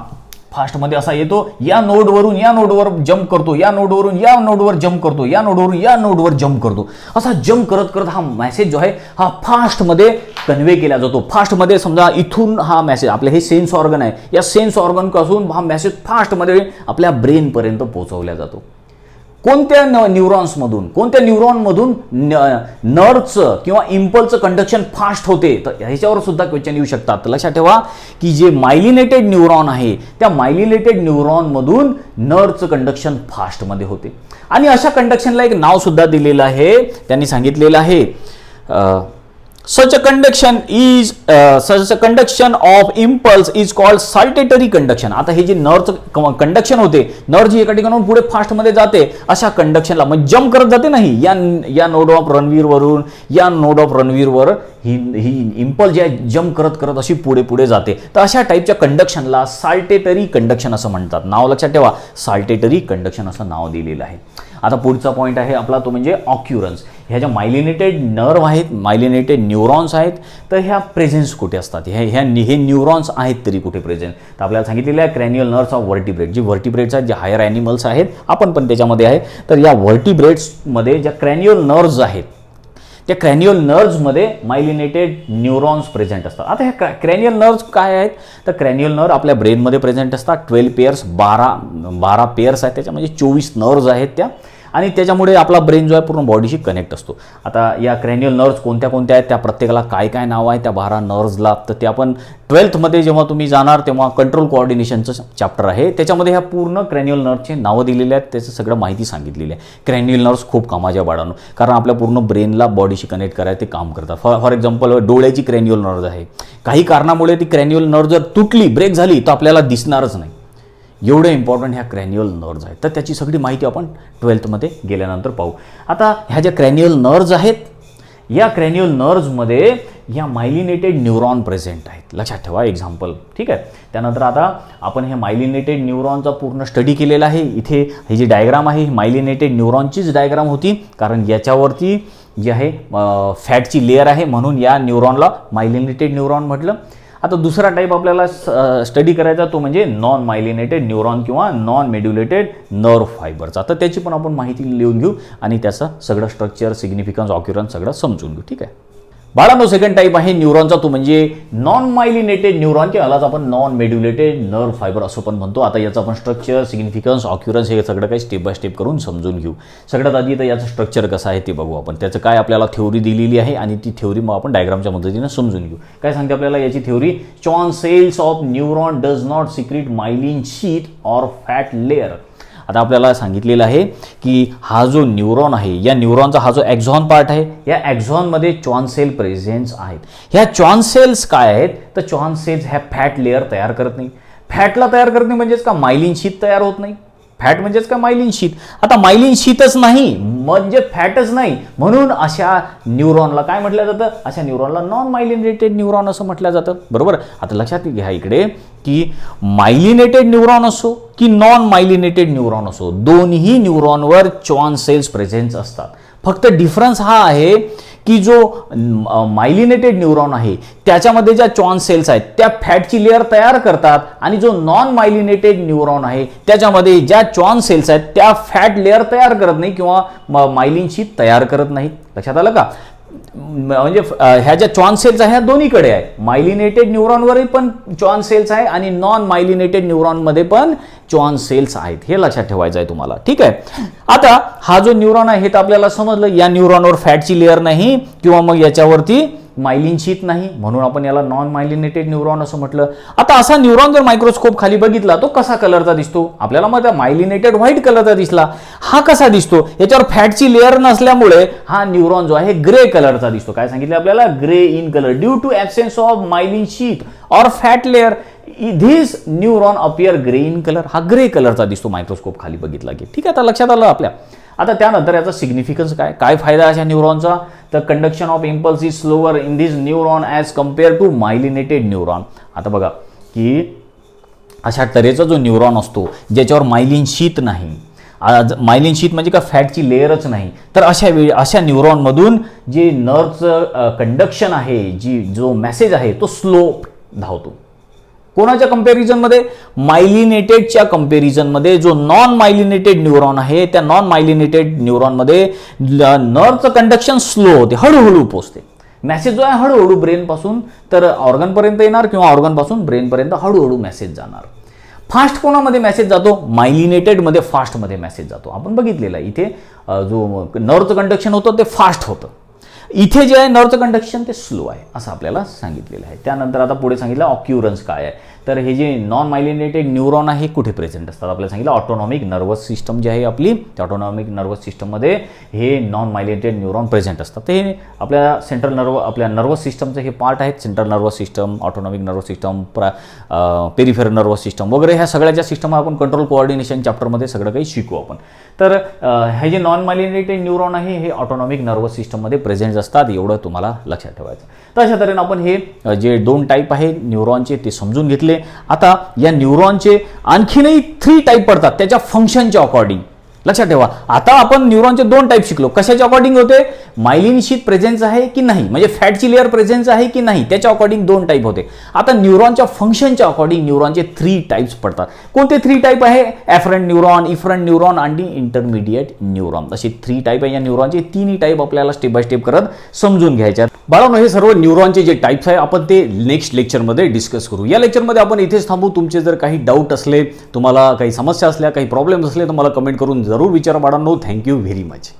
फास्टमध्ये असा येतो, या नोडवरून या नोडवर जम्प करतो, या नोडवरून या नोडवर जम्प करतो, या नोडवरून या नोडवर जम्प करतो. असा जम्प करत करत हा मेसेज जो आहे हा फास्टमध्ये कन्वे केला जातो. फास्टमध्ये समजा इथून हा मेसेज, आपले हे सेन्स ऑर्गन आहे, या सेन्स ऑर्गन पासून हा मेसेज फास्टमध्ये आपल्या ब्रेनपर्यंत पोहोचवला जातो. कोणत्या न्यूरॉन्समधून, कोणत्या न्यूरॉनमधून नर्व्हचं किंवा इम्पल्सचं कंडक्शन फास्ट होते, तर ह्याच्यावर सुद्धा क्वेश्चन येऊ शकतात. तर लक्षात ठेवा की जे मायलिनेटेड न्यूरॉन आहे त्या मायलिनेटेड न्यूरॉनमधून नर्व्हचं कंडक्शन फास्टमध्ये होते. आणि अशा कंडक्शनला एक नाव सुद्धा दिलेलं आहे, त्यांनी सांगितलेलं आहे such a conduction of impulse is called saltatory conduction. आता हे जे नर्व्हचं कंडक्शन होते, नर्व्ह जी एका ठिकाणाहून पुढे फास्टमध्ये जाते, अशा कंडक्शनला म्हणजे जम्प करत जाते नाही, या नोड ऑफ रणवीरवरून या नोड ऑफ रणवीरवर ही इम्पल्स जे आहे जम्प करत करत अशी पुढे पुढे जाते, तर अशा टाईपच्या कंडक्शनला साल्टेटरी कंडक्शन असं म्हणतात. नाव लक्षात ठेवा, साल्टेटरी कंडक्शन असं नाव दिलेलं आहे. आता पुढचा पॉईंट आहे आपला तो म्हणजे ऑक्युरन्स. ह्या ज्या मायलिनेटेड नर्व्ह आहेत, मायलिनेटेड न्यूरॉन्स आहेत, तर ह्या प्रेझेन्स कुठे असतात, हे न्यूरॉन्स आहेत तरी कुठे प्रेझेंट, तर आपल्याला सांगितलेलं आहे क्रॅनियल नर्व्स ऑफ व्हर्टिब्रेट. जे व्हर्टिब्रेट्स आहेत, जे हायर ॲनिमल्स आहेत, आपण पण त्याच्यामध्ये आहे, तर या व्हर्टिब्रेट्समध्ये ज्या क्रॅनियल नर्व्स आहेत त्या क्रॅनियल नर्व्समध्ये मायलिनेटेड न्यूरॉन्स प्रेझेंट असतात. आता ह्या क्रॅनियल नर्व्स काय आहेत, तर क्रॅनियल नर्व्ह आपल्या ब्रेनमध्ये प्रेझेंट असतात. 12 पेअर्स, 12 पेअर्स आहेत, त्याच्यामध्ये 24 नर्व्स आहेत त्या, आणि त्याच्यामुळे आपला ब्रेन जो आहे पूर्ण बॉडीशी कनेक्ट असतो. आता या क्रॅनियल नर्व्स कोणत्या कोणत्या आहेत, त्या प्रत्येकाला काय काय नाव आहे त्या 12 नर्व्सला, तर ते आपण 12th जेव्हा तुम्ही जाणार तेव्हा कंट्रोल कोऑर्डिनेशनचं चॅप्टर आहे, त्याच्यामध्ये ह्या पूर्ण क्रॅनियल नर्व्सचे नावं दिलेले आहेत, त्याचं सगळं माहिती सांगितलेली आहे. क्रॅनियल नर्व्स खूप कामाच्या बाळांनो, कारण आपल्या पूर्ण ब्रेनला बॉडीशी कनेक्ट करायला ते काम करतात. फॉर एक्झाम्पल डोळ्याची क्रॅनियल नर्व्ह आहे, काही कारणामुळे ती क्रॅनियल नर्व्ह जर तुटली, ब्रेक झाली, तर आपल्याला दिसणारच नाही. एवढे इम्पॉर्टंट ह्या क्रॅनियल नर्व्स आहेत, तर त्याची सगळी माहिती आपण 12th गेल्यानंतर पाहू. आता ह्या ज्या क्रॅनियल नर्व्स आहेत, या क्रॅनियल नर्व्समध्ये या मायलिनेटेड न्यूरॉन प्रेझेंट आहेत. लक्षात ठेवा एक्झाम्पल, ठीक आहे. त्यानंतर आता आपण हे मायलिनेटेड न्यूरॉनचा पूर्ण स्टडी केलेला आहे. इथे ही जी डायग्राम आहे ही मायलिनेटेड न्यूरॉनचीच डायग्राम होती, कारण याच्यावरती जी आहे फॅटची लेअर आहे, म्हणून या न्यूरॉनला मायलिनेटेड न्यूरॉन म्हटलं. आता दुसरा टाईप आपल्याला स्टडी करायचा तो म्हणजे नॉन मायलिनेटेड न्यूरॉन किंवा नॉन मेड्युलेटेड नर्व्ह फायबरचा. तर त्याची पण आपण माहिती लिहून घेऊ आणि त्याचं सगळं स्ट्रक्चर, सिग्निफिकन्स, ऑक्युरन्स सगळं समजून घेऊ, ठीक आहे. बाळांनो, सेकंड टाईप आहे न्यूरॉनचा तो म्हणजे नॉन मायलिनेटेड न्यूरॉन, किंवा यालाच आपण नॉन मेड्युलेटेड नर्व्ह फायबर असं पण म्हणतो. आता याचं आपण स्ट्रक्चर, सिग्निफिकन्स, ऑक्युरन्स हे सगळं काही स्टेप बाय स्टेप करून समजून घेऊ. सगळ्यात आधी तर याचं स्ट्रक्चर कसं आहे ते बघू आपण. त्याचं काय आपल्याला थ्योरी दिलेली आहे आणि ती थ्योरी मग आपण डायग्रामच्या मदतीने समजून घेऊ. काय सांगते आपल्याला याची theory, Schwann cells of neuron does not secrete myelin sheath or fat layer. आता आपल्याला सांगितलेलं आहे की हा जो न्यूरॉन आहे, या न्यूरॉनचा हा जो ॲक्झॉन पार्ट आहे, या ॲक्झॉनमध्ये च्वान सेल प्रेझेन्स आहेत. ह्या च्वान सेल्स काय आहेत, तर च्वान सेल्स ह्या फॅट लेअर तयार करत नाही. फॅटला तयार करत नाही म्हणजेच का मायलिन शीथ तयार होत नाही. फॅट म्हणजेच का मायलिन शीथ. आता मायलिन शीथच नाही म्हणजे फॅटच नाही, म्हणून अशा न्यूरॉनला काय म्हटलं जातं, अशा न्यूरॉनला नॉन मायलिनेटेड न्यूरॉन असं म्हटलं जातं, बरोबर. आता लक्षात घ्या इकडे की मायलिनेटेड न्यूरॉन असो की नॉन मायलिनेटेड न्यूरॉन असो, दोन्ही न्यूरॉनवर च्वान सेल्स प्रेझेन्स असतात. फक्त डिफरन्स हा आहे की जो मायलिनेटेड न्यूरॉन आहे त्याच्यामध्ये ज्या च्वान सेल्स आहेत त्या फॅटची लेअर तयार करतात, आणि जो नॉन मायलिनेटेड न्यूरॉन आहे त्याच्यामध्ये ज्या च्वान सेल्स आहेत त्या फॅट लेअर तयार करत नाही किंवा मायलिन शीथ तयार करत नाहीत. लक्षात आलं का. म्हणजे ह्या ज्या च्वान सेल्स आहे ह्या दोन्हीकडे आहे, मायलिनेटेड न्यूरॉनवरही पण च्वान सेल्स आहे आणि नॉन मायलिनेटेड न्यूरॉनमध्ये पण च्वान सेल्स आहेत. हे लक्षात ठेवायचं आहे तुम्हाला, ठीक आहे. आता हा जो न्यूरॉन आहे हे तर आपल्याला समजलं, या न्यूरॉनवर फॅटची लेअर नाही किंवा मग याच्यावरती मायलिन शीथ नाही, म्हणून आपण याला नॉन मायलिनेटेड न्यूरॉन असं म्हटलं. आता असा न्यूरॉन जर मायक्रोस्कोप खाली बघितला तो कसा कलरचा दिसतो, आपल्याला मग मायलिनेटेड व्हाईट कलरचा दिसला. हा कसा दिसतो, याच्यावर फॅटची लेअर नसल्यामुळे हा न्यूरॉन जो आहे ग्रे कलरचा दिसतो. काय सांगितलं आपल्याला, grey in colour due to absence of myelin sheath or fat layer this neuron appear grey in colour. हा ग्रे कलरचा दिसतो मायक्रोस्कोप खाली बघितला की, ठीक आहे. आता लक्षात आलं आपल्या. आता त्यानंतर याचा सिग्निफिकन्स काय, काय फायदा अशा न्यूरॉनचा, तर conduction of impulse is slower in this neuron as compare to myelinated neuron. आता बघा की अशा तऱ्हेचा जो न्यूरॉन असतो ज्याच्यावर मायलिन शीथ नाही, मायलिन शीथ म्हणजे का फॅटची लेअरच नाही, तर अशा न्यूरॉनमधून जे नर्व्हचं कंडक्शन आहे, जो मेसेज आहे तो स्लो धावतो. कोणाच्या कंपॅरिझनमध्ये, मायलिनेटेडच्या कंपॅरिझनमध्ये. जो नॉन मायलिनेटेड न्यूरॉन आहे त्या नॉन मायलिनेटेड न्यूरॉनमध्ये नर्व्हचं कंडक्शन स्लो होते, हळूहळू पोहोचते. मेसेज जो आहे हळूहळू ब्रेनपासून तर ऑर्गनपर्यंत येणार किंवा ऑर्गनपासून ब्रेनपर्यंत हळूहळू मेसेज जाणार. फास्ट कोणामध्ये मेसेज जातो? मायलिनेटेडमध्ये फास्टमध्ये मेसेज जातो. आपण बघितलेलं आहे इथे जो नर्वचं कंडक्शन होतं ते फास्ट होतं, इथे जे आहे नर्वचं कंडक्शन ते स्लो आहे असं आपल्याला सांगितलेलं आहे. त्यानंतर आता पुढे सांगितलं ऑक्युरन्स काय आहे, तर हे जे नॉन मायलिनेटेड न्यूरॉन आहे कुठे प्रेझेंट असतात? आपल्याला सांगितलं ऑटोनॉमिक नर्वस सिस्टम जी आहे आपली, त्या ऑटोनॉमिक नर्वस सिस्टममध्ये हे नॉन मायलिनेटेड न्यूरॉन प्रेझेंट असतात. ते आपल्या सेंट्रल नर्व आपल्या नर्वस सिस्टमचे हे पार्ट आहेत. Central nervous system, autonomic nervous system, peripheral nervous system वगैरे ह्या सगळ्याच्या सिस्टम आपण कंट्रोल कोऑर्डिनेशन चॅप्टरमध्ये सगळं काही शिकू आपण. तर हे जे नॉन मायलिनेटेड न्यूरॉन आहे हे ऑटोनॉमिक नर्वस सिस्टममध्ये प्रेझेंट असतात, एवढं तुम्हाला लक्षात ठेवायचं. तर अशा तऱ्हेने आपण हे जे 2 टाईप आहे न्यूरॉनचे ते समजून घेतले. आता या न्यूरॉनचे आणखीनही 3 टाईप पडतात त्याच्या फंक्शनच्या अकॉर्डिंग. लक्षात ठेवा, आता आपण न्यूरॉनचे 2 टाईप शिकलो. कशाच्या अकॉर्डिंग होते? मायलिन शीथ प्रेझेन्स आहे की नाही, म्हणजे फॅटची लेअर प्रेझेन्स आहे की नाही, त्याच्या अकॉर्डिंग 2 टाईप होते. आता न्यूरॉनच्या फंक्शनच्या अकॉर्डिंग न्यूरॉनचे 3 टाईप्स पडतात. कोणते 3 टाईप आहे? एफरंट न्यूरॉन, इफरंट न्यूरॉन आणि इंटरमिडिएट न्यूरॉन, असे 3 टाईप आहे या न्यूरॉनचे. 3ही टाईप आपल्याला स्टेप बाय स्टेप करत समजून घ्यायच्या. बाळांनो, हे सर्व न्यूरॉनचे जे टाईप्स आहे आपण ते नेक्स्ट लेक्चरमध्ये डिस्कस करू. या लेक्चरमध्ये आपण इथेच थांबू. तुमचे जर काही डाऊट असले, तुम्हाला काही समस्या असल्या, काही प्रॉब्लेम्स असले तर मला कमेंट करून जरूर विचारा बाळांनो. Thank you very much.